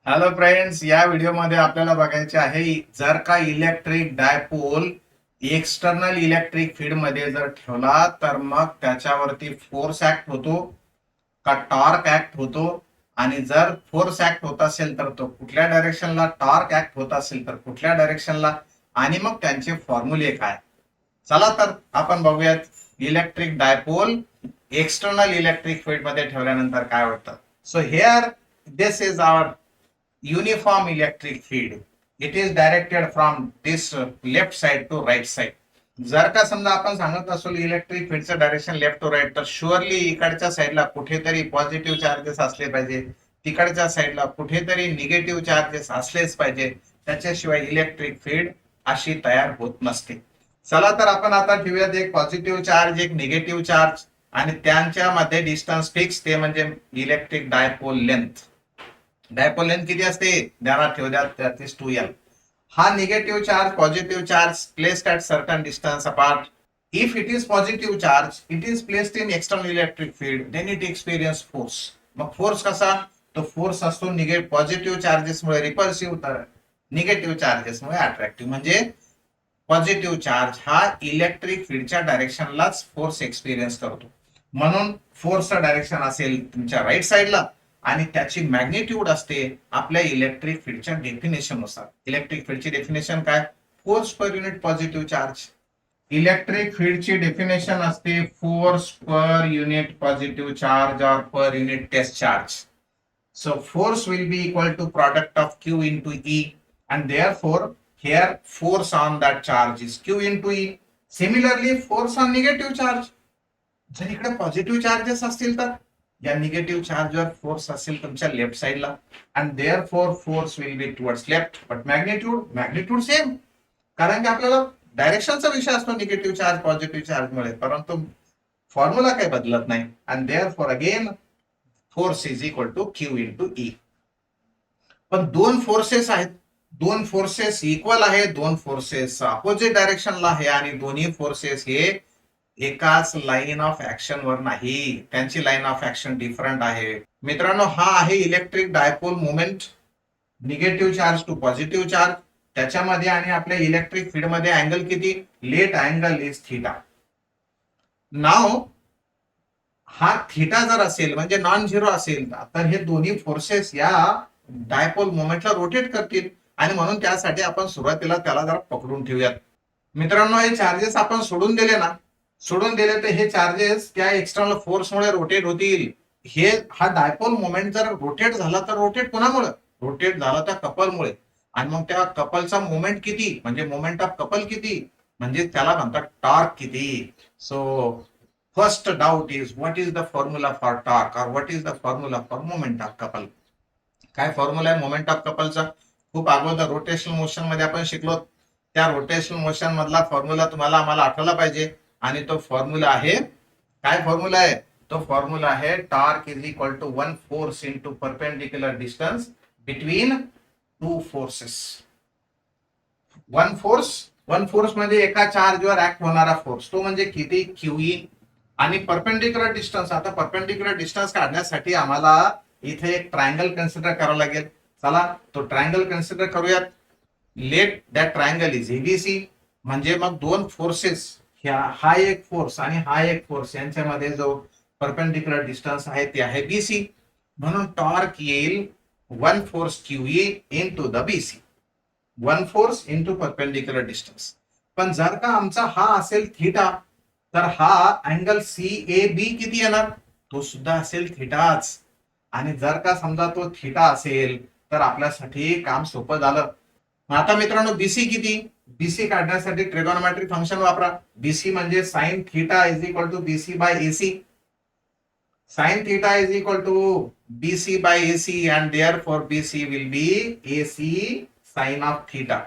Hello friends, या व्हिडिओमध्ये आपल्याला बघायचे आहे जर का electric dipole external electric field मध्ये जर ठेवला तर मग त्याच्यावरती फोर्स ऍक्ट होतो का टॉर्क ऍक्ट होतो, आणि जर फोर्स ऍक्ट होत असेल तर तो कुठल्या डायरेक्शनला, टॉर्क ऍक्ट होत असेल तर कुठल्या डायरेक्शनला, आणि मग त्यांचे फॉर्म्युले काय. चला तर आपण बघूयात electric dipole external electric field मध्ये ठेवल्यानंतर काय होतं. So here this is our uniform electric field. It is directed from this left side to right side. जर का समजा आपण सांगत असो इलेक्ट्रिक फील्डचं डायरेक्शन लेफ्ट टू राईट, तर शुअरली इकडच्या साईडला कुठेतरी पॉझिटिव्ह चार्जेस असले पाहिजे, तिकडच्या साईडला कुठेतरी निगेटिव्ह चार्जेस असलेच पाहिजे, त्याच्याशिवाय इलेक्ट्रिक फील्ड अशी तयार होत नसते. चला तर आपण आता ठेवूयात एक पॉझिटिव्ह चार्ज, एक निगेटिव्ह चार्ज, आणि त्यांच्यामध्ये डिस्टन्स फिक्स, ते म्हणजे electric dipole length. Dipole length किती असते ध्यानात ठेवू द्या, दॅट इज 2L. हा negative charge positive charge placed at certain distance apart. If it is positive charge, it is placed in external electric field, then it experience force. मग force कसा, तो force असतो निगेटिव्ह पॉझिटिव्ह चार्जेसमुळे repulsive, तर negative चार्जेसमुळे attractive. म्हणजे positive charge हा electric फील्डच्या डायरेक्शनलाच फोर्स एक्सपिरियन्स करतो. म्हणून फोर्सचं डायरेक्शन असेल तुमच्या राईट साईडला, आणि त्याची मॅग्निट्यूड असते आपल्या इलेक्ट्रिक फील्डच्या डेफिनेशन नुसार. इलेक्ट्रिक फील्डची डेफिनेशन काय, force per unit positive charge. Electric फील्डची डेफिनेशन असते force per unit positive charge और per unit test charge. So force will be equal to product of Q into E, and therefore here force on that charge is Q into E. Similarly, force on negative charge. जर इकडे positive charges असतील तर या negative चार्जवर force असेल तुमच्या left साईडला, and therefore force will be towards left, but magnitude same. कारण की आपल्याला डायरेक्शनचा विषय असतो निगेटिव्ह चार्ज पॉझिटिव्ह चार्जमुळे, परंतु फॉर्म्युला काही बदलत नाही. And therefore again force is equal to Q into E. पण दोन फोर्सेस आहेत, दोन फोर्सेस इक्वल आहे, दोन फोर्सेस अपोजिट डायरेक्शनला आहे, आणि दोन्ही फोर्सेस हे एकाच लाईन ऑफ ऍक्शन वर नाही, त्यांची लाईन ऑफ ऍक्शन डिफरंट आहे. मित्रांनो, हा आहे electric dipole movement, negative charge to positive charge. त्याच्यामध्ये आणि आपल्या इलेक्ट्रिक फील्ड मध्ये अँगल किती, लेट अँगल इज थीटा. नाव हा थीटा जर असेल म्हणजे नॉन झिरो असेल, तर हे दोन्ही फोर्सेस या डायपोल मोमेंटला रोटेट करतील, आणि म्हणून त्यासाठी आपण सुरुवातीला त्याला जरा पकडून ठेवूयात. मित्रांनो, हे चार्जेस आपण सोडून दिले ना, सोडून दिले तर हे चार्जेस त्या एक्सटर्नल फोर्समुळे रोटेट होतील. हे हा डायपोल मोमेंट जर रोटेट झाला तर रोटेट कोणामुळे, रोटेट झाला त्या कपलमुळे, आणि मग त्या कपलचा मोमेंट किती म्हणजे मोमेंट ऑफ कपल किती, म्हणजे त्याला म्हणतात टॉर्क किती. So first doubt is what is the formula for torque, और what is the formula for moment of couple. काय फॉर्म्युला आहे मोमेंट ऑफ कपलचा, खूप अगोदर रोटेशनल मोशन मध्ये आपण शिकलो. त्या रोटेशनल मोशन मधला फॉर्म्युला तुम्हाला आम्हाला आठवला पाहिजे, आणि तो फॉर्म्युला आहे, काय फॉर्म्युला आहे, तो फॉर्म्युला आहे torque is equal to one force into perpendicular distance between two forces. One force म्हणजे एका चार्जवर ऍक्ट होणारा फोर्स, तो म्हणजे किती, क्यूई. आणि परपेंडिक्युलर डिस्टन्स, आता परपेंडिक्युलर डिस्टन्स काढण्यासाठी आम्हाला इथे एक ट्रायंगल कन्सिडर करावं लागेल. चला तो ट्रायंगल कन्सिडर करूयात. Let that triangle is ABC. म्हणजे मग दोन फोर्सेस, हा एक फोर्स आणि हा एक फोर्स, यांच्यामध्ये जो परपेंडिक्युलर डिस्टन्स आहे ते आहे बीसी. म्हणून टॉर्क येईल one force QE into the BC, one force into perpendicular distance. पण जर का आमचा हा असेल थीटा, तर हा अँगल सी ए बी किती येणार, तो सुद्धा असेल थीटाच. आणि जर का समजा तो थीटा असेल तर आपल्यासाठी काम सोपं झालं. आता मित्रांनो, बीसी किती, बीसी काढण्यासाठी ट्रिगोनोमेट्रिक फंक्शन वापरा. बीसी म्हणजे sine theta is equal to BC by AC. Sine theta is equal to BC by AC, and therefore BC will be AC sine of theta,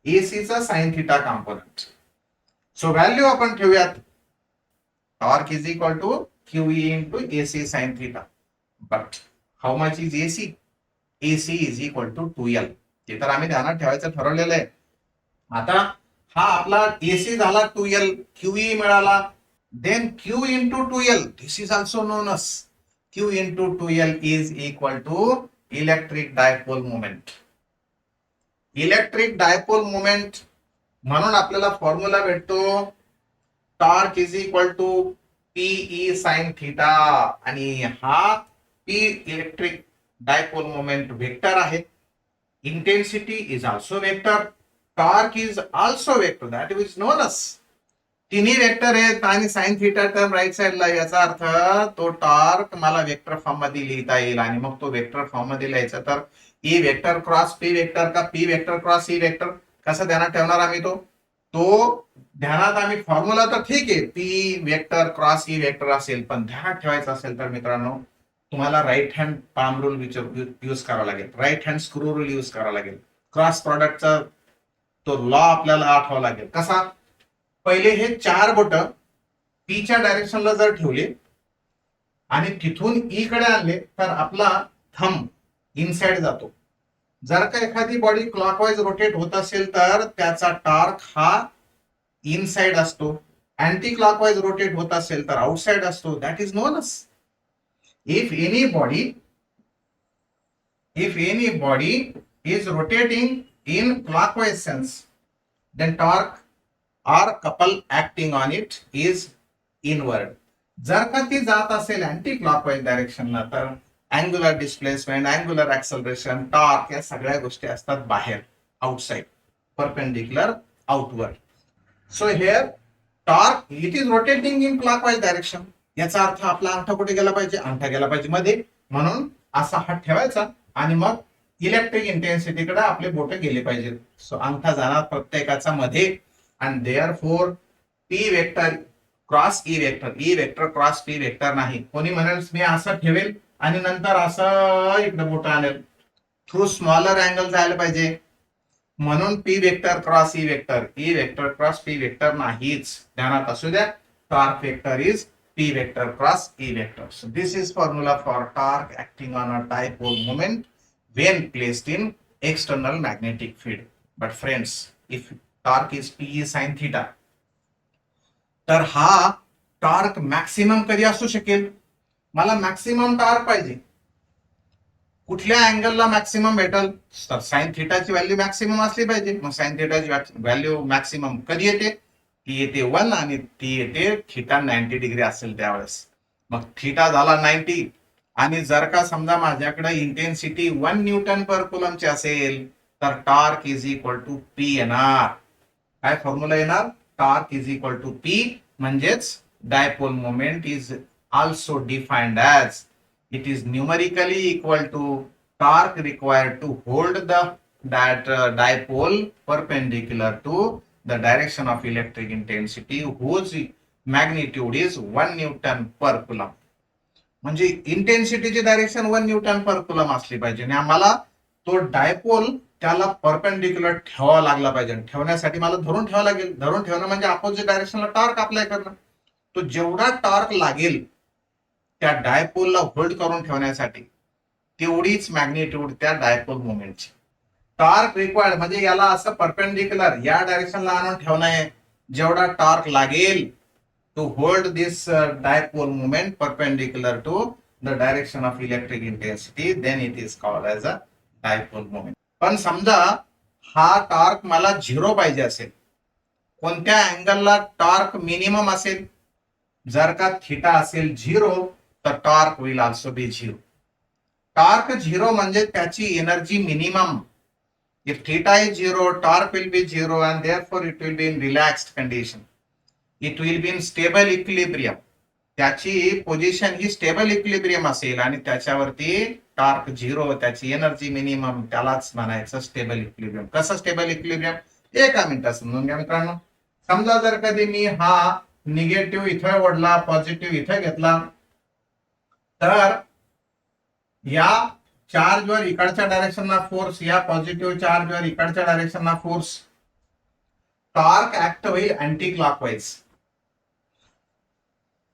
एसीचा sine theta component. So value आपण ठेवूयात, torque is equal to QE into AC sine theta. But how much is AC, AC is equal to 2L. ते तर आम्ही ध्यानात ठेवायचं ठरवलेलं आहे. आता हा आपला एसी झाला 2L, क्यूई मिळाला, then Q into 2L, this is also known as Q into 2L is equal to electric dipole moment. Electric dipole moment म्हणून आपल्याला फॉर्म्युला भेटतो torque is equal to PE sine theta. आणि हा P electric dipole moment vector आहे. Intensity is also vector. Torque is also vector. That is known as. तिन्ही vector आहेत आणि sine theta term right साइडला. याचा अर्थ तो टॉर्क मला वेक्टर फॉर्म मध्ये लिहिता येईल. आणि मग तो वेक्टर फॉर्म मध्ये लिहायचा तर E vector cross P vector का P vector cross E vector. कसं ध्यानात ठेवणार आम्ही तो ध्यानात आम्ही फॉर्म्युला तर ठीक आहे P vector cross E vector असेल, पण ध्यानात ठेवायचं असेल तर मित्रांनो तुम्हाला right hand palm rule use करावा लागेल. Right hand screw rule use करावा लागेल. क्रॉस प्रॉडक्टचा तो लॉ आपल्याला आठवावा लागेल. कसा? पहिले हे 4 बोट पीच्या डायरेक्शनला जर ठेवले आणि तिथून ई कडे आणले तर आपला थंब इनसाइड जातो. जर का एखादी बॉडी क्लॉकवाईज रोटेट होत असेल तर त्याचा टॉर्क हा इनसाइड असतो. अँटी क्लॉकवाईज रोटेट होत असेल तर आउटसाइड असतो. That is known us if any body is rotating in clockwise sense then torque or couple acting on it is inward. जर का ती जात असेल अँटी क्लॉकवाईज डायरेक्शनला तर angular displacement, angular acceleration, torque या सगळ्या गोष्टी असतात बाहेर, outside, perpendicular outward. So here torque it is rotating in clockwise direction. याचा अर्थ आपला अंगठा कुठे गेला पाहिजे? अंगठा गेला पाहिजे मध्ये. म्हणून असा हात ठेवायचा आणि मग इलेक्ट्रिक इंटेन्सिटीकडे आपले बोट गेले पाहिजे. सो अंगठा जाणार प्रत्येकाचा मध्ये. आणि therefore P vector cross E vector, E vector cross P vector नाही. कोणी म्हणेल मी असं ठेवेल आणि नंतर असं इकडे बोट आणेल, थ्रू स्मॉलर अँगल जायला पाहिजे. म्हणून P vector cross E vector, E vector cross P vector नाहीच. ध्यानात असू द्या. Torque vector is P vector cross E vector. So this is formula for torque acting on a dipole moment when placed in external magnetic field. But friends, if torque is P sin theta, तर हा torque maximum कधी असू शकेल? मला maximum torque पाहिजे. कुठल्या अँगलला maximum भेटल? तर साइन थिटाची व्हॅल्यू मॅक्सिमम असली पाहिजे. मग साइन थिटाची व्हॅल्यू मॅक्सिमम कधी येते? ती येते 1 आणि ती येते थिटा 90 डिग्री असेल त्यावेळेस. मग थिटा झाला 90 आणि जर का समजा माझ्याकडे इंटेन्सिटी 1 न्यूटन पर कुलमची असेल तर torque is equal to P येणार. काय फॉर्म्युला येणार? Torque is equal to P. म्हणजेच dipole moment is also defined as it is numerically equal to torque required to hold that dipole perpendicular to the direction of electric intensity whose magnitude is 1 Newton per coulomb. म्हणजे इंटेन्सिटीची direction 1 Newton per coulomb असली पाहिजे आणि आम्हाला तो dipole त्याला perpendicular ठेवावा लागला पाहिजे. ठेवण्यासाठी मला धरून ठेवावं लागेल. धरून ठेवणं म्हणजे अपोजिट डायरेक्शनला टॉर्क अप्लाय करणं. तो जेवढा टॉर्क लागेल त्या डायपोलला होल्ड करून ठेवण्यासाठी तेवढीच मॅग्निट्यूड त्या डायपोल मोमेंटची. टॉर्क रिक्वायर्ड म्हणजे याला असं परपेंडिक्युलर या डायरेक्शनला आणून ठेवणं आहे. जेवढा टॉर्क लागेल to hold this dipole moment perpendicular to the direction of electric intensity, then it is called as a dipole moment. पण समजा हा टॉर्क मला 0 पाहिजे असेल, कोणत्या अँगलला टॉर्क मिनिमम असेल? जर का थिटा असेल 0 तर torque will also be 0. Torque 0 म्हणजे त्याची energy minimum. If theta is 0, torque will be 0 and therefore it will be in relaxed condition. It will be in stable equilibrium. त्याची पोझिशन ही stable equilibrium असेल आणि त्याच्यावरती torque 0, त्याची energy minimum, त्यालाच म्हणायचं stable equilibrium. कसं स्टेबल इक्विलिब्रियम? एका मिनिटात समजून घ्या मित्रांनो. समजा जर कधी मी हा निगेटिव्ह इथं ओढला, पॉझिटिव्ह इथं घेतला तर या चार्जवर इकडच्या डायरेक्शनला फोर्स, या पॉझिटिव्ह चार्जवर इकडच्या डायरेक्शनला फोर्स, टॉर्क ऍक्ट होईल अँटी क्लॉकवाईज.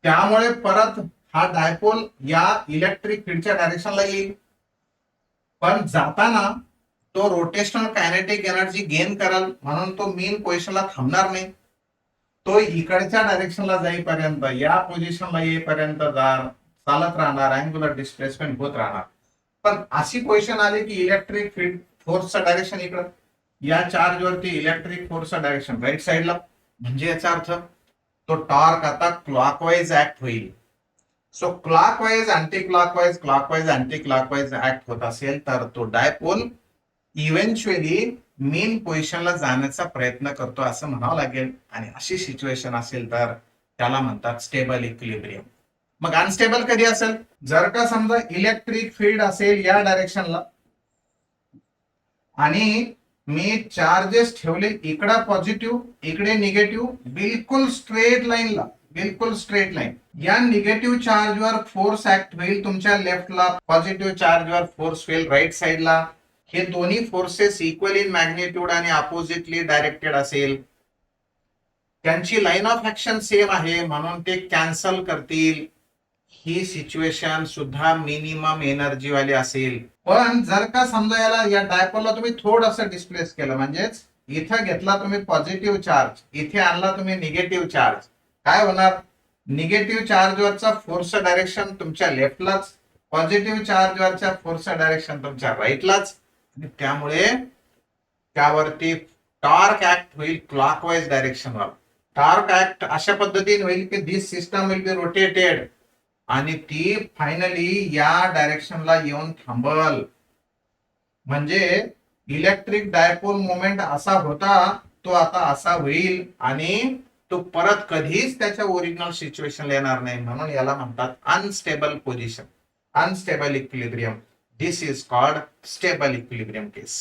त्यामुळे परत हा डायपोल या इलेक्ट्रिक फील्डच्या डायरेक्शनला येईल. पण जाताना तो रोटेशनल कायनेटिक एनर्जी गेन करेल म्हणून तो मेन पोझिशनला थांबणार नाही. तो इकडच्या डायरेक्शनला जाईपर्यंत, या पोझिशनला येईपर्यंत चालत राहणार, अँग्युलर डिस्प्लेसमेंट होत राहणार. पण अशी पोझिशन आली की इलेक्ट्रिक फील्ड फोर्सचं डायरेक्शन इकडं, या चार्ज वरती इलेक्ट्रिक फोर्सचं डायरेक्शन राईट साइडला, म्हणजे याचा अर्थ तो टॉर्क आता क्लॉकवाईज ऍक्ट होईल. So clockwise anti clockwise clockwise anti clockwise act होत असेल तर तो डायपोल इव्हेंच्युअली मेन पोझिशनला जाण्याचा प्रयत्न करतो असं म्हणावं लागेल. आणि अशी सिच्युएशन असेल तर त्याला म्हणतात स्टेबल इक्विलिब्रियम. मग अनस्टेबल कधी असेल, जर का समजा इलेक्ट्रिक फील्ड असेल या डायरेक्शनला आणि मी चार्जेस ठेवले इकडे पॉझिटिव्ह इकडे निगेटिव्ह, बिलकुल स्ट्रेट लाईनला, बिलकुल स्ट्रेट लाईन. या निगेटिव्ह चार्जवर फोर्स ऍक्ट होईल तुमच्या लेफ्टला, पॉझिटिव्ह चार्जवर फोर्स होईल राईट साइडला. हे दोन्ही फोर्सेस इक्वल इन मॅग्निट्यूड आणि अपोजिटली डायरेक्टेड असेल, त्यांची लाईन ऑफ ऍक्शन सेम आहे म्हणून ते कॅन्सल करतील. ही सिच्युएशन सुद्धा मिनिमम एनर्जी वाली असेल. पण जर का समजा याला या डायपोलला तुम्ही थोडंसं डिस्प्लेस केलं, म्हणजेच इथं घेतला तुम्ही पॉझिटिव्ह चार्ज, इथे आणला तुम्ही निगेटिव्ह चार्ज, काय होणार, निगेटिव्ह चार्जवरचा फोर्स डायरेक्शन तुमच्या लेफ्टलाच, पॉझिटिव्ह चार्जवरच्या फोर्स डायरेक्शन तुमच्या राईटलाच, आणि त्यामुळे त्यावरती टॉर्क ऍक्ट होईल क्लॉकवाईज डायरेक्शनवर. टॉर्क ऍक्ट अशा पद्धतीने होईल की दिस सिस्टम विल बी रोटेटेड आणि ती फायनली या डायरेक्शनला येऊन थांबल. म्हणजे इलेक्ट्रिक डायपोल मोमेंट असा होता तो आता असा होईल आणि तो परत कधीच त्याच्या ओरिजिनल सिच्युएशनला येणार नाही. म्हणून याला म्हणतात unstable position, unstable equilibrium. This is called stable equilibrium case.